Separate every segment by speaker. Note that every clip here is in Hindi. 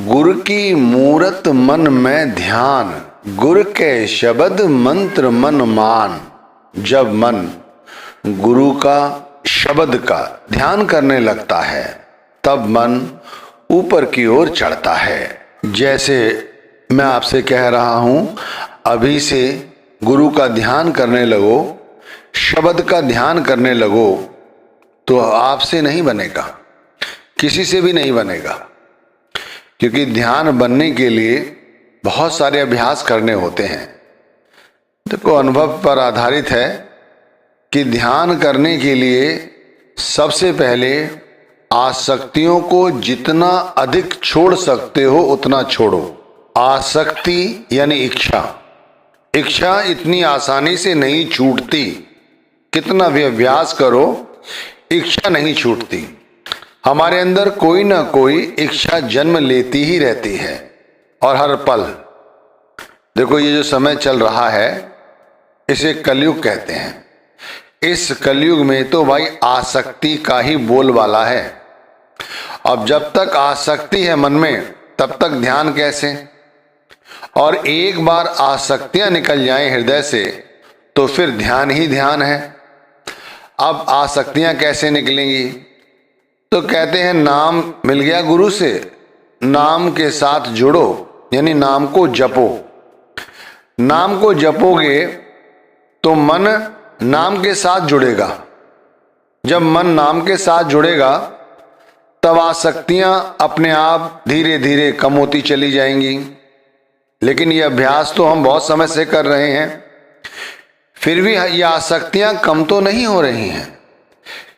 Speaker 1: गुर की मूरत मन में ध्यान, गुर के शब्द मंत्र मन मान। जब मन गुरु का शब्द का ध्यान करने लगता है तब मन ऊपर की ओर चढ़ता है। जैसे मैं आपसे कह रहा हूं, अभी से गुरु का ध्यान करने लगो, शब्द का ध्यान करने लगो, तो आपसे नहीं बनेगा, किसी से भी नहीं बनेगा। क्योंकि ध्यान बनने के लिए बहुत सारे अभ्यास करने होते हैं। देखो, अनुभव पर आधारित है कि ध्यान करने के लिए सबसे पहले आसक्तियों को जितना अधिक छोड़ सकते हो उतना छोड़ो। आसक्ति यानी इच्छा, इच्छा इतनी आसानी से नहीं छूटती। कितना भी अभ्यास करो, इच्छा नहीं छूटती। हमारे अंदर कोई ना कोई इच्छा जन्म लेती ही रहती है और हर पल। देखो, ये जो समय चल रहा है इसे कलयुग कहते हैं। इस कलयुग में तो भाई आसक्ति का ही बोलबाला है। अब जब तक आसक्ति है मन में तब तक ध्यान कैसे? और एक बार आसक्तियां निकल जाएं हृदय से तो फिर ध्यान ही ध्यान है। अब आसक्तियां कैसे निकलेंगी? तो कहते हैं नाम मिल गया गुरु से, नाम के साथ जुड़ो, यानी नाम को जपो। नाम को जपोगे तो मन नाम के साथ जुड़ेगा। जब मन नाम के साथ जुड़ेगा तब आसक्तियां अपने आप धीरे धीरे कम होती चली जाएंगी। लेकिन ये अभ्यास तो हम बहुत समय से कर रहे हैं, फिर भी ये आसक्तियां कम तो नहीं हो रही हैं।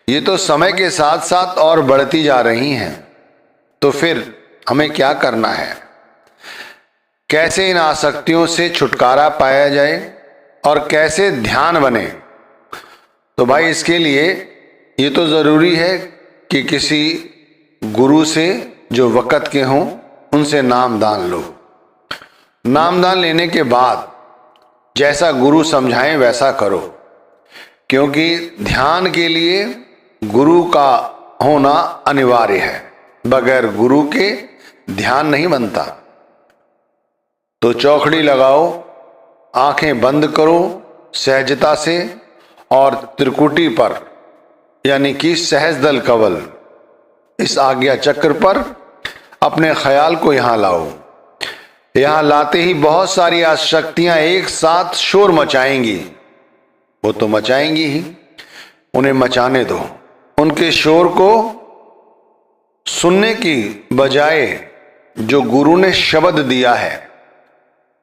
Speaker 1: ये तो समय के साथ साथ और बढ़ती जा रही हैं। तो फिर हमें क्या करना है? कैसे इन आसक्तियों से छुटकारा पाया जाए और कैसे ध्यान बने? तो भाई इसके लिए ये तो जरूरी है कि किसी गुरु से जो वक़्त के हों उनसे नामदान लो। नामदान लेने के बाद जैसा गुरु समझाएं वैसा करो, क्योंकि ध्यान के लिए गुरु का होना अनिवार्य है। बगैर गुरु के ध्यान नहीं बनता। तो चौखड़ी लगाओ, आंखें बंद करो सहजता से और त्रिकुटी पर यानी कि सहस्त्रदल कवल, इस आज्ञा चक्र पर अपने ख्याल को यहां लाओ। यहां लाते ही बहुत सारी आसक्तियां एक साथ शोर मचाएंगी। वो तो मचाएंगी ही, उन्हें मचाने दो। उनके शोर को सुनने की बजाय जो गुरु ने शब्द दिया है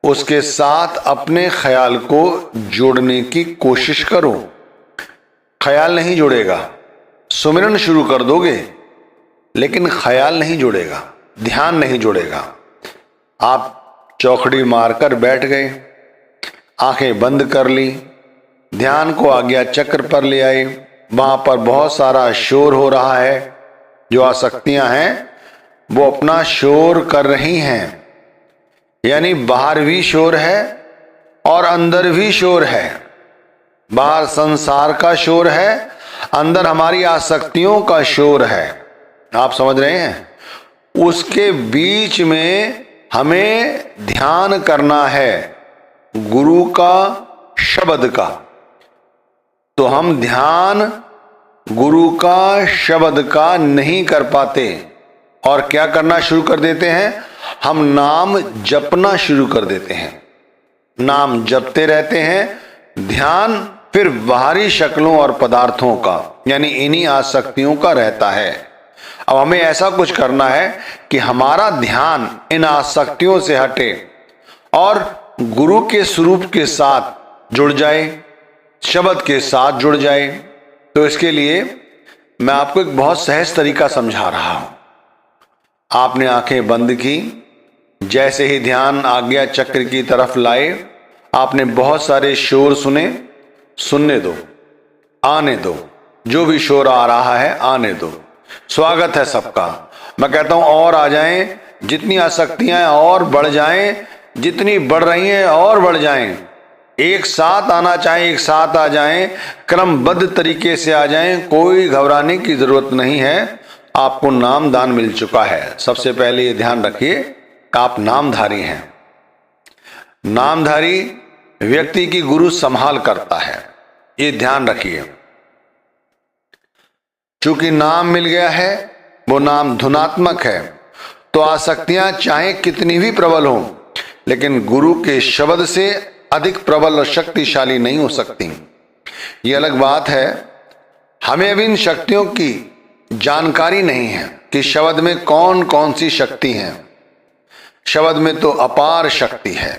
Speaker 1: उसके साथ अपने ख्याल को जोड़ने की कोशिश करो। ख्याल नहीं जुड़ेगा। सुमिरन शुरू कर दोगे लेकिन ख्याल नहीं जुड़ेगा, ध्यान नहीं जुड़ेगा। आप चौखड़ी मारकर बैठ गए, आंखें बंद कर ली, ध्यान को आज्ञा चक्र पर ले आए। वहां पर बहुत सारा शोर हो रहा है। जो आसक्तियां हैं वो अपना शोर कर रही हैं, यानी बाहर भी शोर है और अंदर भी शोर है। बाहर संसार का शोर है, अंदर हमारी आसक्तियों का शोर है। आप समझ रहे हैं? उसके बीच में हमें ध्यान करना है गुरु का शब्द का। तो हम ध्यान गुरु का शब्द का नहीं कर पाते और क्या करना शुरू कर देते हैं? हम नाम जपना शुरू कर देते हैं। नाम जपते रहते हैं। ध्यान फिर बाहरी शक्लों और पदार्थों का यानी इन्हीं आसक्तियों का रहता है। अब हमें ऐसा कुछ करना है कि हमारा ध्यान इन आसक्तियों से हटे और गुरु के स्वरूप के साथ जुड़ जाए, शब्द के साथ जुड़ जाए। तो इसके लिए मैं आपको एक बहुत सहज तरीका समझा रहा हूं। आपने आंखें बंद की, जैसे ही ध्यान आज्ञा चक्र की तरफ लाए, आपने बहुत सारे शोर सुने। सुनने दो, आने दो, जो भी शोर आ रहा है आने दो। स्वागत है सबका। मैं कहता हूं और आ जाएं, जितनी आसक्तियां और बढ़ जाएं, जितनी बढ़ रही हैं और बढ़ जाएं। एक साथ आना चाहें एक साथ आ जाएं, क्रमबद्ध तरीके से आ जाएं, कोई घबराने की जरूरत नहीं है। आपको नाम दान मिल चुका है। सबसे पहले ये ध्यान रखिए कि आप नामधारी हैं। नामधारी व्यक्ति की गुरु संभाल करता है, ये ध्यान रखिए। चूंकि नाम मिल गया है, वो नाम धुनात्मक है, तो आसक्तियां चाहे कितनी भी प्रबल हो, लेकिन गुरु के शब्द से अधिक प्रबल और शक्तिशाली नहीं हो सकती। ये अलग बात है, हमें अभी इन शक्तियों की जानकारी नहीं है कि शब्द में कौन कौन सी शक्ति है। शब्द में तो अपार शक्ति है।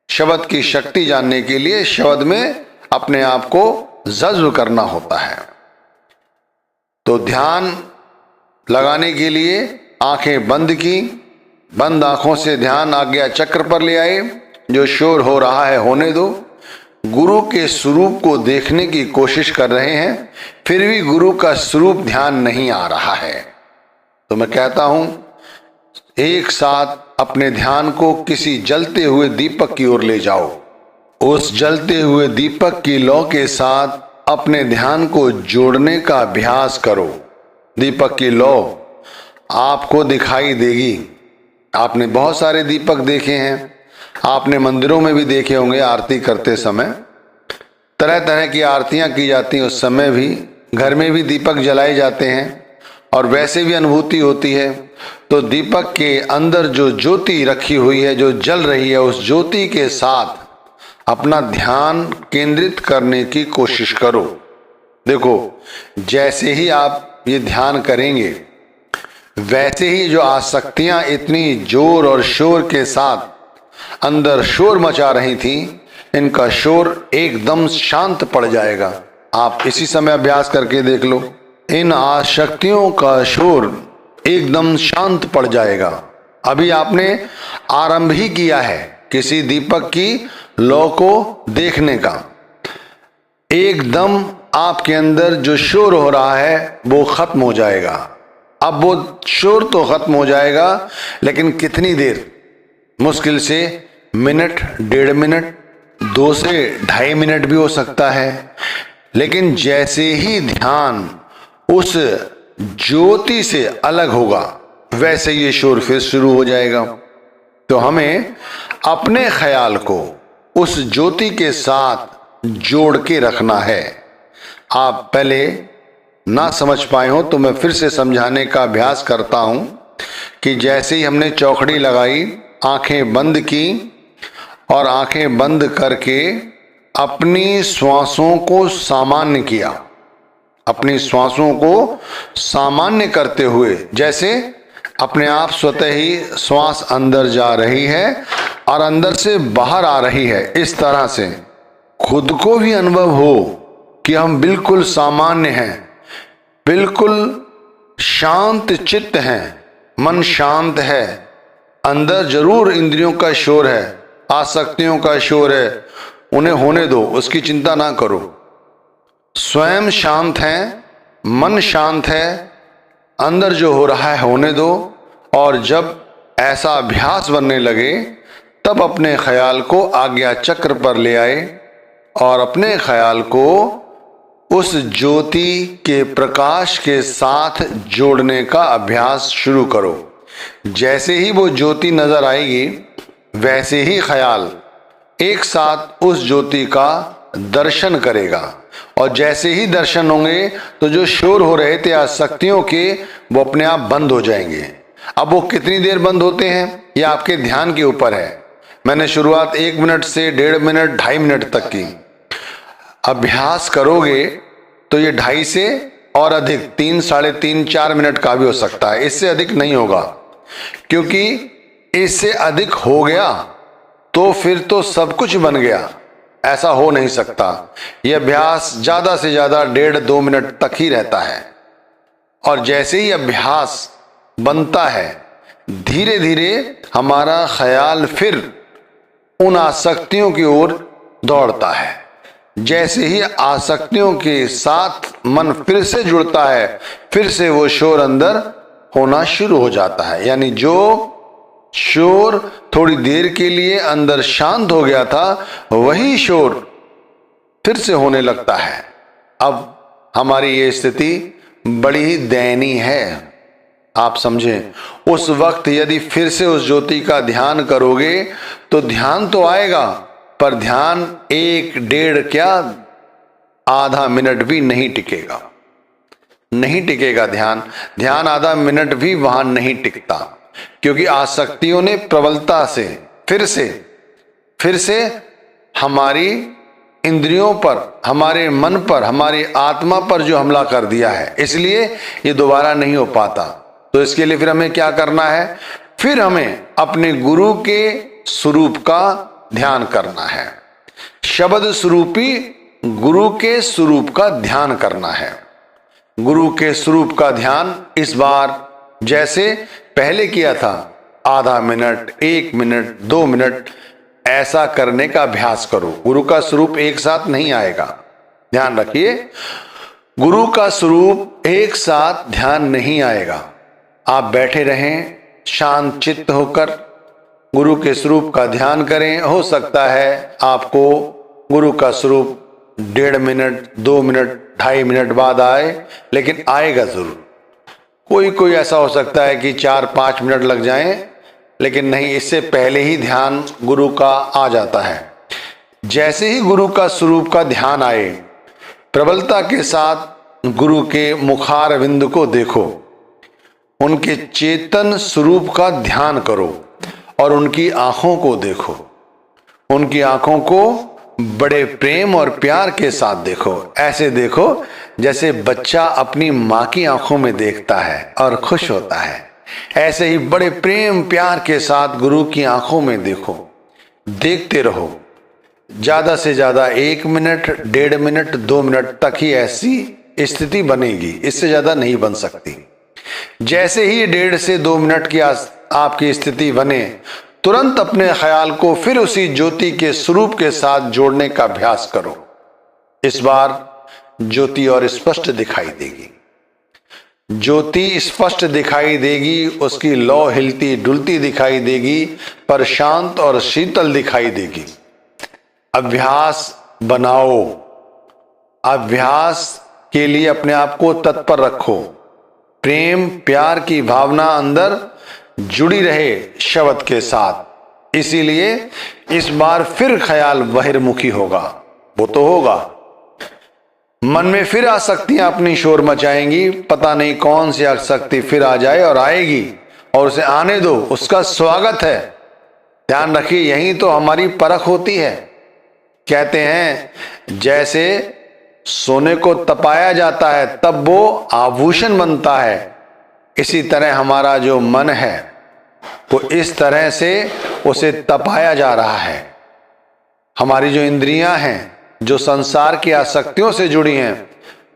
Speaker 1: शब्द की शक्ति जानने के लिए शब्द में अपने आप को जज्ब करना होता है। तो ध्यान लगाने के लिए आंखें बंद की, बंद आंखों से ध्यान आज्ञा चक्र पर ले आए। जो शोर हो रहा है होने दो। गुरु के स्वरूप को देखने की कोशिश कर रहे हैं, फिर भी गुरु का स्वरूप ध्यान नहीं आ रहा है। तो मैं कहता हूं, एक साथ अपने ध्यान को किसी जलते हुए दीपक की ओर ले जाओ। उस जलते हुए दीपक की लौ के साथ अपने ध्यान को जोड़ने का अभ्यास करो। दीपक की लौ आपको दिखाई देगी। आपने बहुत सारे दीपक देखे हैं, आपने मंदिरों में भी देखे होंगे। आरती करते समय तरह तरह की आरतियां की जाती हैं, उस समय भी घर में भी दीपक जलाए जाते हैं और वैसे भी अनुभूति होती है। तो दीपक के अंदर जो ज्योति रखी हुई है, जो जल रही है, उस ज्योति के साथ अपना ध्यान केंद्रित करने की कोशिश करो। देखो, जैसे ही आप ये ध्यान करेंगे, वैसे ही जो आसक्तियां इतनी जोर और शोर के साथ अंदर शोर मचा रही थी, इनका शोर एकदम शांत पड़ जाएगा। आप इसी समय अभ्यास करके देख लो। इन आसक्तियों का शोर एकदम शांत पड़ जाएगा। अभी आपने आरंभ ही किया है किसी दीपक की लौ को देखने का। एकदम आपके अंदर जो शोर हो रहा है वो खत्म हो जाएगा। अब वो शोर तो खत्म हो जाएगा, लेकिन कितनी देर? मुश्किल से मिनट, 1.5 मिनट, 2 से 2.5 मिनट भी हो सकता है। लेकिन जैसे ही ध्यान उस ज्योति से अलग होगा, वैसे ये शोर फिर शुरू हो जाएगा। तो हमें अपने ख्याल को उस ज्योति के साथ जोड़ के रखना है। आप पहले ना समझ पाए हो तो मैं फिर से समझाने का अभ्यास करता हूं कि जैसे ही हमने चौखड़ी लगाई, आंखें बंद की और आंखें बंद करके अपनी श्वासों को सामान्य किया। अपनी श्वासों को सामान्य करते हुए, जैसे अपने आप स्वतः ही श्वास अंदर जा रही है और अंदर से बाहर आ रही है, इस तरह से खुद को भी अनुभव हो कि हम बिल्कुल सामान्य हैं, बिल्कुल शांत चित्त हैं, मन शांत है। अंदर जरूर इंद्रियों का शोर है, आसक्तियों का शोर है, उन्हें होने दो, उसकी चिंता ना करो। स्वयं शांत हैं, मन शांत है, अंदर जो हो रहा है होने दो। और जब ऐसा अभ्यास बनने लगे, तब अपने ख्याल को आज्ञा चक्र पर ले आए और अपने ख्याल को उस ज्योति के प्रकाश के साथ जोड़ने का अभ्यास शुरू करो। जैसे ही वो ज्योति नजर आएगी, वैसे ही ख्याल एक साथ उस ज्योति का दर्शन करेगा। और जैसे ही दर्शन होंगे, तो जो शोर हो रहे थे आसक्तियों के, वो अपने आप बंद हो जाएंगे। अब वो कितनी देर बंद होते हैं, ये आपके ध्यान के ऊपर है। मैंने शुरुआत 1 मिनट से 1.5 मिनट, 2.5 मिनट तक की। अभ्यास करोगे तो ये 2.5 से और अधिक 3, 3.5, 4 मिनट का भी हो सकता है। इससे अधिक नहीं होगा, क्योंकि इससे अधिक हो गया तो फिर तो सब कुछ बन गया। ऐसा हो नहीं सकता। यह अभ्यास ज्यादा से ज्यादा 1.5-2 मिनट तक ही रहता है। और जैसे ही अभ्यास बनता है, धीरे धीरे हमारा ख्याल फिर उन आसक्तियों की ओर दौड़ता है। जैसे ही आसक्तियों के साथ मन फिर से जुड़ता है, फिर से वो शोर अंदर होना शुरू हो जाता है। यानी जो शोर थोड़ी देर के लिए अंदर शांत हो गया था, वही शोर फिर से होने लगता है। अब हमारी ये स्थिति बड़ी ही दयनीय है। आप समझें, उस वक्त यदि फिर से उस ज्योति का ध्यान करोगे तो ध्यान तो आएगा, पर ध्यान 1-1.5 क्या आधा मिनट भी नहीं टिकेगा, नहीं टिकेगा ध्यान आधा मिनट भी वहां नहीं टिकता, क्योंकि आसक्तियों ने प्रबलता से फिर से हमारी इंद्रियों पर, हमारे मन पर, हमारी आत्मा पर जो हमला कर दिया है, इसलिए ये दोबारा नहीं हो पाता। तो इसके लिए फिर हमें क्या करना है? फिर हमें अपने गुरु के स्वरूप का ध्यान करना है, शब्द स्वरूपी गुरु के स्वरूप का ध्यान करना है। गुरु के स्वरूप का ध्यान इस बार जैसे पहले किया था, आधा मिनट, 1 मिनट, 2 मिनट, ऐसा करने का अभ्यास करो। गुरु का स्वरूप एक साथ नहीं आएगा, ध्यान रखिए। गुरु का स्वरूप एक साथ ध्यान नहीं आएगा। आप बैठे रहें शांत चित्त होकर, गुरु के स्वरूप का ध्यान करें। हो सकता है आपको गुरु का स्वरूप 1.5 मिनट, 2 मिनट, 2.5 मिनट बाद आए, लेकिन आएगा जरूर। कोई ऐसा हो सकता है कि 4-5 मिनट लग जाएं, लेकिन नहीं, इससे पहले ही ध्यान गुरु का आ जाता है। जैसे ही गुरु का स्वरूप का ध्यान आए, प्रबलता के साथ गुरु के मुखार बिंदु को देखो, उनके चेतन स्वरूप का ध्यान करो और उनकी आंखों को देखो। उनकी आंखों को बड़े प्रेम और प्यार के साथ देखो। ऐसे देखो जैसे बच्चा अपनी माँ की आंखों में देखता है और खुश होता है। ऐसे ही बड़े प्रेम प्यार के साथ गुरु की आंखों में देखो, देखते रहो। ज्यादा से ज्यादा 1 मिनट, 1.5 मिनट, 2 मिनट तक ही ऐसी स्थिति बनेगी, इससे ज्यादा नहीं बन सकती। जैसे ही 1.5 से 2 मिनट की आपकी स्थिति बने, तुरंत अपने ख्याल को फिर उसी ज्योति के स्वरूप के साथ जोड़ने का अभ्यास करो। इस बार ज्योति और स्पष्ट दिखाई देगी। ज्योति स्पष्ट दिखाई देगी, उसकी लौ हिलती डुलती दिखाई देगी, पर शांत और शीतल दिखाई देगी। अभ्यास बनाओ, अभ्यास के लिए अपने आप को तत्पर रखो। प्रेम प्यार की भावना अंदर जुड़ी रहे शब्द के साथ। इसीलिए इस बार फिर ख्याल बहिर्मुखी होगा, वो तो होगा। मन में फिर आसक्तियां अपनी शोर मचाएंगी, पता नहीं कौन सी आसक्ति फिर आ जाए और आएगी, और उसे आने दो, उसका स्वागत है। ध्यान रखिए, यही तो हमारी परख होती है। कहते हैं जैसे सोने को तपाया जाता है तब वो आभूषण बनता है, इसी तरह हमारा जो मन है वो इस तरह से उसे तपाया जा रहा है। हमारी जो इंद्रियां हैं, जो संसार की आसक्तियों से जुड़ी हैं,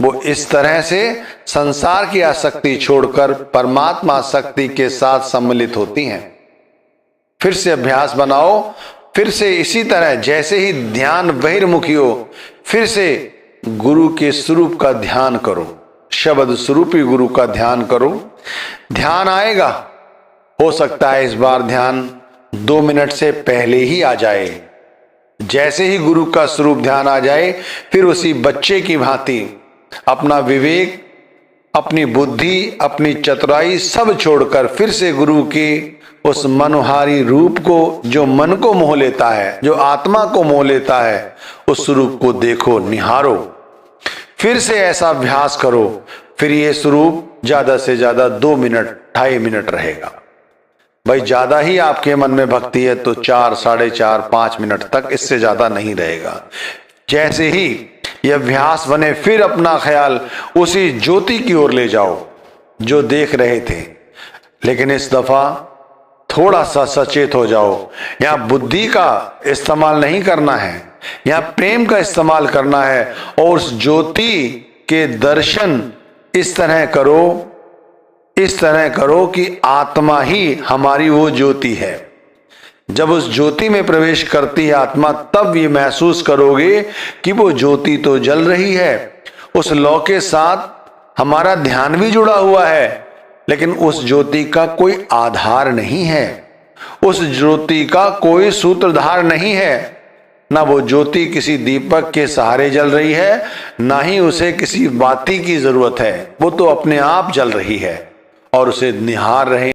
Speaker 1: वो इस तरह से संसार की आसक्ति छोड़कर परमात्मा आसक्ति के साथ सम्मिलित होती हैं। फिर से अभ्यास बनाओ, फिर से इसी तरह जैसे ही ध्यान बहिर्मुखी हो, फिर से गुरु के स्वरूप का ध्यान करो, शब्द स्वरूपी गुरु का ध्यान करो। ध्यान आएगा। हो सकता है इस बार ध्यान 2 मिनट से पहले ही आ जाए। जैसे ही गुरु का स्वरूप ध्यान आ जाए, फिर उसी बच्चे की भांति अपना विवेक, अपनी बुद्धि, अपनी चतुराई सब छोड़कर फिर से गुरु के उस मनोहारी रूप को, जो मन को मोह लेता है, जो आत्मा को मोह लेता है, उस स्वरूप को देखो, निहारो। फिर से ऐसा अभ्यास करो। फिर ये स्वरूप ज्यादा से ज्यादा 2 मिनट, 2.5 मिनट रहेगा। भाई ज्यादा ही आपके मन में भक्ति है तो 4, 4.5, 5 मिनट तक, इससे ज्यादा नहीं रहेगा। जैसे ही यह अभ्यास बने, फिर अपना ख्याल उसी ज्योति की ओर ले जाओ जो देख रहे थे, लेकिन इस दफा थोड़ा सा सचेत हो जाओ। यहाँ बुद्धि का इस्तेमाल नहीं करना है, यहाँ प्रेम का इस्तेमाल करना है, और उस ज्योति के दर्शन इस तरह करो कि आत्मा ही हमारी वो ज्योति है। जब उस ज्योति में प्रवेश करती है आत्मा, तब ये महसूस करोगे कि वो ज्योति तो जल रही है। उस लौ के साथ हमारा ध्यान भी जुड़ा हुआ है, लेकिन उस ज्योति का कोई आधार नहीं है, उस ज्योति का कोई सूत्रधार नहीं है। ना वो ज्योति किसी दीपक के सहारे जल रही है, ना ही उसे किसी बाती की जरूरत है। वो तो अपने आप जल रही है और उसे निहार रहे